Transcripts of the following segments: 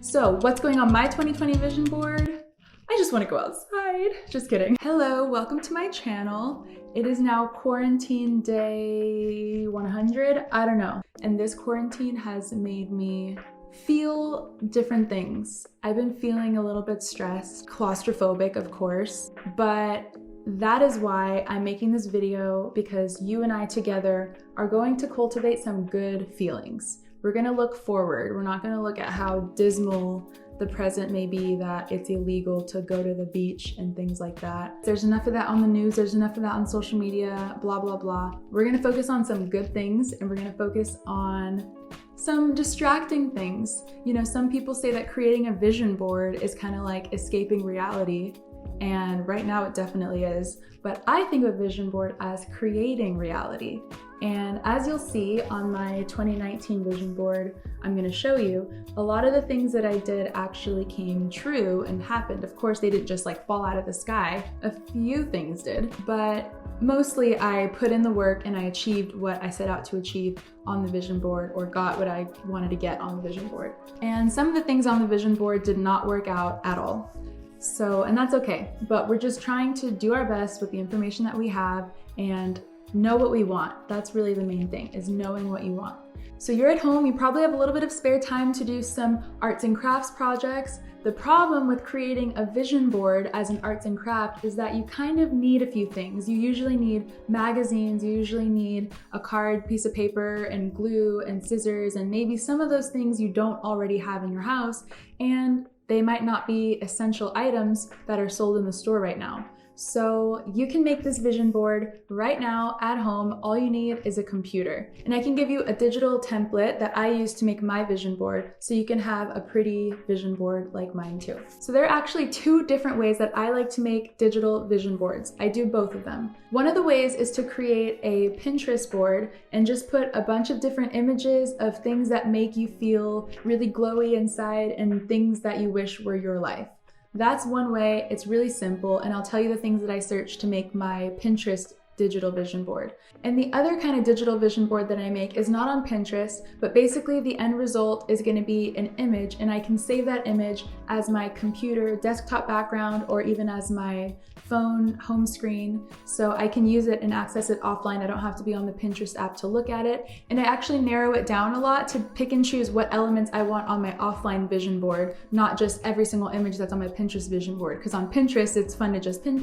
So what's going on my 2020 vision board? I just want to go outside. Just kidding. Hello, welcome to my channel. It is now quarantine day 100, I don't know. And this quarantine has made me feel different things. I've been feeling a little bit stressed, claustrophobic of course, but that is why I'm making this video, because you and I together are going to cultivate some good feelings. We're gonna look forward. We're not gonna look at how dismal the present may be, that it's illegal to go to the beach and things like that. There's enough of that on the news, there's enough of that on social media, blah, blah, blah. We're gonna focus on some good things, and we're gonna focus on some distracting things. You know, some people say that creating a vision board is kind of like escaping reality. And right now it definitely is. But I think of a vision board as creating reality. And as you'll see on my 2019 vision board, I'm gonna show you, a lot of the things that I did actually came true and happened. Of course, they didn't just like fall out of the sky. A few things did, but mostly I put in the work and I achieved what I set out to achieve on the vision board, or got what I wanted to get on the vision board. And some of the things on the vision board did not work out at all. So, and that's okay, but we're just trying to do our best with the information that we have and know what we want. That's really the main thing, is knowing what you want. So you're at home, you probably have a little bit of spare time to do some arts and crafts projects. The problem with creating a vision board as an arts and craft is that you kind of need a few things. You usually need magazines, you usually need a card, piece of paper, and glue, and scissors, and maybe some of those things you don't already have in your house, and they might not be essential items that are sold in the store right now. So you can make this vision board right now at home. All you need is a computer. And I can give you a digital template that I use to make my vision board, so you can have a pretty vision board like mine too. So there are actually two different ways that I like to make digital vision boards. I do both of them. One of the ways is to create a Pinterest board and just put a bunch of different images of things that make you feel really glowy inside and things that you wish were your life. That's one way. It's really simple, and I'll tell you the things that I searched to make my Pinterest digital vision board. And the other kind of digital vision board that I make is not on Pinterest, but basically the end result is going to be an image, and I can save that image as my computer desktop background or even as my phone home screen, so I can use it and access it offline. I don't have to be on the Pinterest app to look at it. And I actually narrow it down a lot to pick and choose what elements I want on my offline vision board, not just every single image that's on my Pinterest vision board. Because on Pinterest, it's fun to just pin,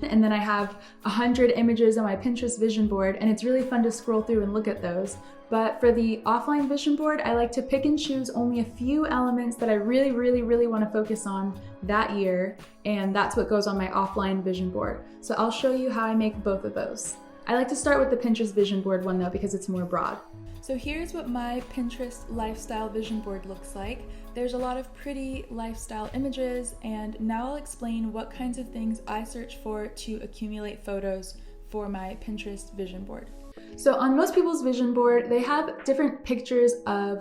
and then I have 100 images on my Pinterest vision board, and it's really fun to scroll through and look at those. But for the offline vision board, I like to pick and choose only a few elements that I really want to focus on that year, and that's what goes on my offline vision board. So I'll show you how I make both of those. I like to start with the Pinterest vision board one though, because it's more broad. So here's what my Pinterest lifestyle vision board looks like. There's a lot of pretty lifestyle images, and now I'll explain what kinds of things I search for to accumulate photos for my Pinterest vision board. So on most people's vision board, they have different pictures of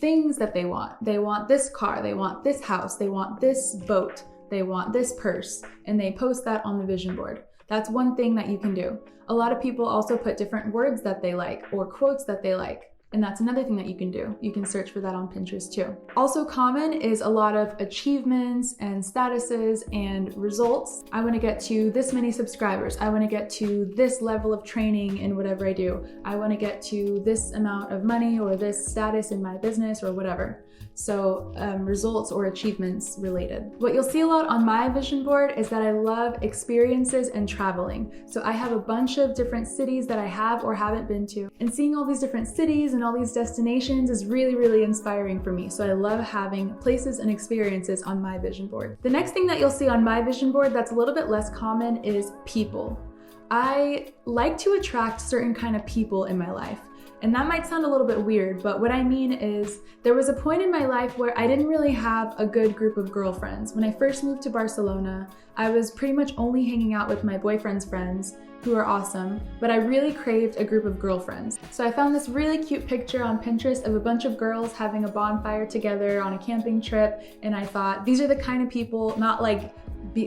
things that they want. They want this car, they want this house, they want this boat, they want this purse, and they post that on the vision board. That's one thing that you can do. A lot of people also put different words that they like or quotes that they like. And that's another thing that you can do. You can search for that on Pinterest too. Also common is a lot of achievements and statuses and results. I want to get to this many subscribers. I want to get to this level of training in whatever I do. I want to get to this amount of money or this status in my business or whatever. So results or achievements related. What you'll see a lot on my vision board is that I love experiences and traveling. So I have a bunch of different cities that I have or haven't been to, and seeing all these different cities and all these destinations is really inspiring for me. So I love having places and experiences on my vision board. The next thing that you'll see on my vision board that's a little bit less common is people. I like to attract certain kind of people in my life. And that might sound a little bit weird, but what I mean is there was a point in my life where I didn't really have a good group of girlfriends. When I first moved to Barcelona, I was pretty much only hanging out with my boyfriend's friends, who are awesome, but I really craved a group of girlfriends. So I found this really cute picture on Pinterest of a bunch of girls having a bonfire together on a camping trip, and I thought, these are the kind of people, not like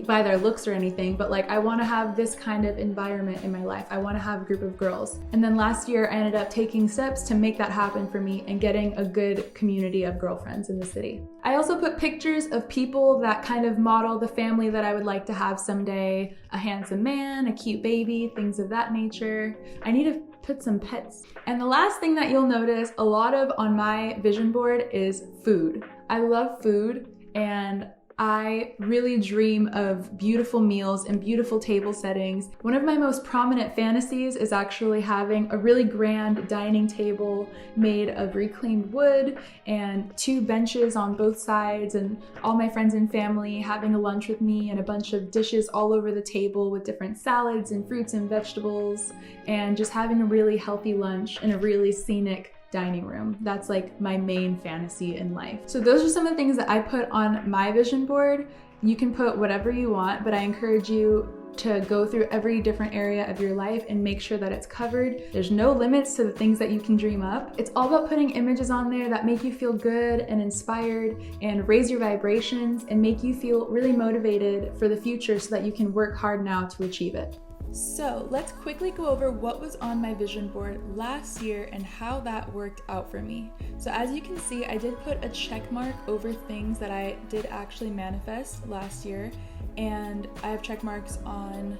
by their looks or anything, but like I want to have this kind of environment in my life. I want to have a group of girls. And then last year I ended up taking steps to make that happen for me and getting a good community of girlfriends in the city. I also put pictures of people that kind of model the family that I would like to have someday. A handsome man, a cute baby, things of that nature. I need to put some pets. And the last thing that you'll notice a lot of on my vision board is food. I love food, and I really dream of beautiful meals and beautiful table settings. One of my most prominent fantasies is actually having a really grand dining table made of reclaimed wood and 2 benches on both sides, and all my friends and family having a lunch with me and a bunch of dishes all over the table with different salads and fruits and vegetables, and just having a really healthy lunch in a really scenic dining room. That's like my main fantasy in life. So those are some of the things that I put on my vision board. You can put whatever you want, but I encourage you to go through every different area of your life and make sure that it's covered. There's no limits to the things that you can dream up. It's all about putting images on there that make you feel good and inspired and raise your vibrations and make you feel really motivated for the future so that you can work hard now to achieve it. So let's quickly go over what was on my vision board last year and how that worked out for me. So as you can see, I did put a check mark over things that I did actually manifest last year, and I have check marks on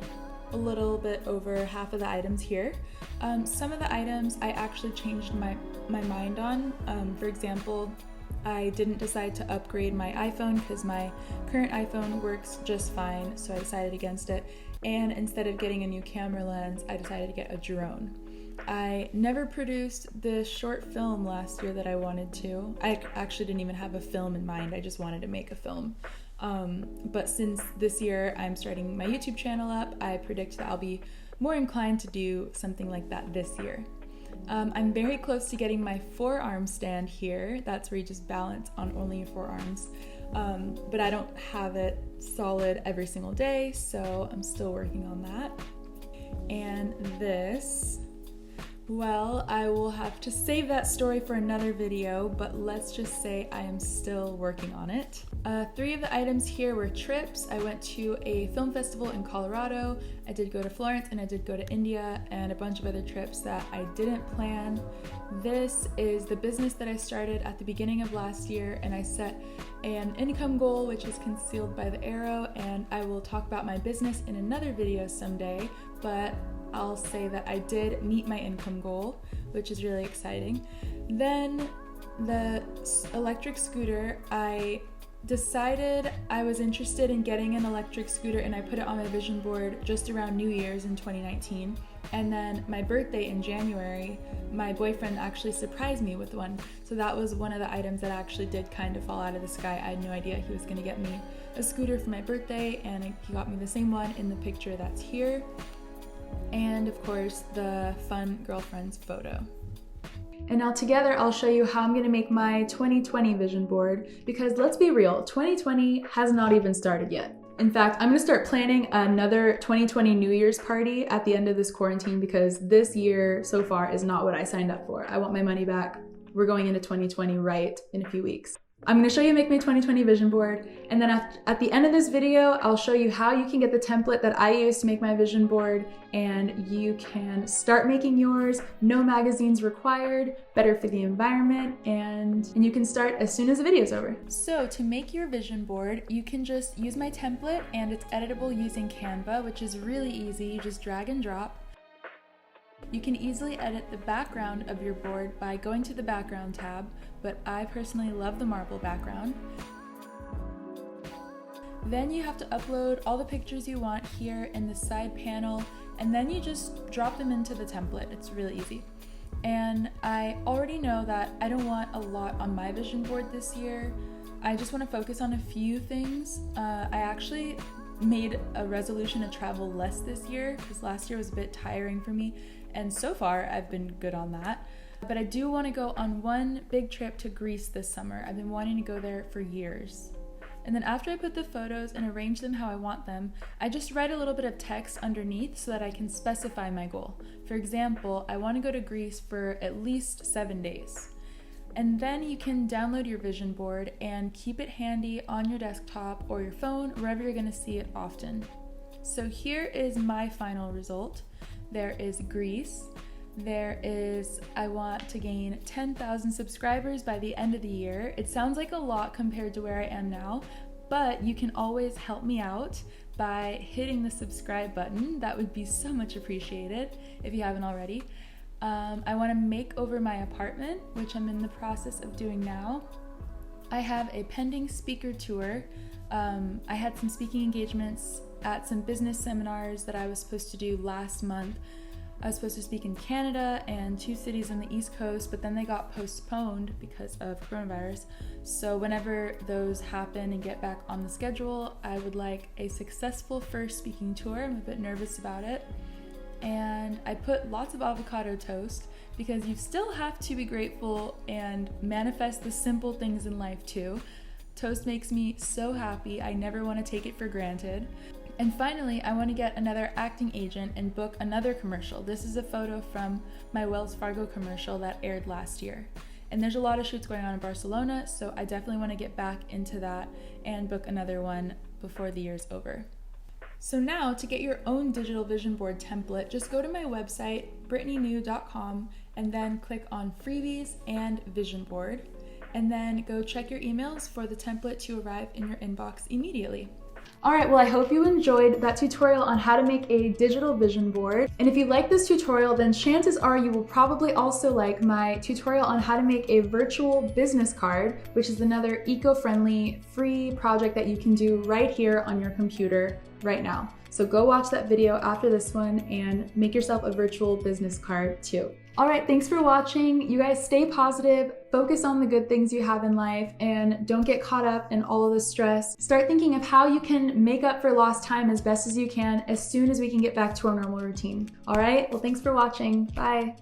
a little bit over half of the items here. Some of the items I actually changed my mind on. For example, I didn't decide to upgrade my iPhone because my current iPhone works just fine, so I decided against it. And instead of getting a new camera lens, I decided to get a drone. I never produced the short film last year that I wanted to. I actually didn't even have a film in mind, I just wanted to make a film. But since this year I'm starting my YouTube channel up, I predict that I'll be more inclined to do something like that this year. I'm very close to getting my forearm stand here. That's where you just balance on only your forearms. But I don't have it solid every single day, so I'm still working on that. And this, well, I will have to save that story for another video, but let's just say I am still working on it. 3 of the items here were trips. I went to a film festival in Colorado, I did go to Florence, and I did go to India, and a bunch of other trips that I didn't plan. This is the business that I started at the beginning of last year, and I set an income goal, which is concealed by the arrow, and I will talk about my business in another video someday, but I'll say that I did meet my income goal, which is really exciting. Then the electric scooter, I decided I was interested in getting an electric scooter, and I put it on my vision board just around New Year's in 2019. And then my birthday in January, my boyfriend actually surprised me with one. So that was one of the items that actually did kind of fall out of the sky. I had no idea he was going to get me a scooter for my birthday, and he got me the same one in the picture that's here. And of course, the fun girlfriends photo. And now together I'll show you how I'm gonna make my 2020 vision board, because let's be real, 2020 has not even started yet. In fact, I'm gonna start planning another 2020 New Year's party at the end of this quarantine, because this year so far is not what I signed up for. I want my money back. We're going into 2020 right in a few weeks. I'm gonna show you make my 2020 vision board, and then at the end of this video, I'll show you how you can get the template that I use to make my vision board, and you can start making yours. No magazines required, better for the environment, and you can start as soon as the video's over. So to make your vision board, you can just use my template, and it's editable using Canva, which is really easy. You just drag and drop. You can easily edit the background of your board by going to the background tab, but I personally love the marble background. Then you have to upload all the pictures you want here in the side panel, and then you just drop them into the template. It's really easy. And I already know that I don't want a lot on my vision board this year. I just want to focus on a few things. I actually made a resolution to travel less this year, because last year was a bit tiring for me, and so far I've been good on that. But I do want to go on one big trip to Greece this summer. I've been wanting to go there for years. And then after I put the photos and arrange them how I want them, I just write a little bit of text underneath so that I can specify my goal. For example, I want to go to Greece for at least 7 days. And then you can download your vision board and keep it handy on your desktop or your phone, wherever you're gonna see it often. So here is my final result. There is Greece. There is, I want to gain 10,000 subscribers by the end of the year. It sounds like a lot compared to where I am now, but you can always help me out by hitting the subscribe button. That would be so much appreciated if you haven't already. I want to make over my apartment, which I'm in the process of doing now. I have a pending speaker tour. I had some speaking engagements at some business seminars that I was supposed to do last month. I was supposed to speak in Canada and 2 cities on the East Coast, but then they got postponed because of coronavirus. So whenever those happen and get back on the schedule, I would like a successful first speaking tour. I'm a bit nervous about it. And I put lots of avocado toast because you still have to be grateful and manifest the simple things in life too. Toast makes me so happy. I never want to take it for granted. And finally, I want to get another acting agent and book another commercial. This is a photo from my Wells Fargo commercial that aired last year. And there's a lot of shoots going on in Barcelona, so I definitely want to get back into that and book another one before the year's over. So now, to get your own digital vision board template, just go to my website, brittanynew.com, and then click on freebies and vision board, and then go check your emails for the template to arrive in your inbox immediately. All right, well, I hope you enjoyed that tutorial on how to make a digital vision board. And if you like this tutorial, then chances are you will probably also like my tutorial on how to make a virtual business card, which is another eco-friendly, free project that you can do right here on your computer right now. So go watch that video after this one and make yourself a virtual business card too. All right, thanks for watching. You guys stay positive, focus on the good things you have in life, and don't get caught up in all of the stress. Start thinking of how you can make up for lost time as best as you can as soon as we can get back to our normal routine. All right, well, thanks for watching. Bye.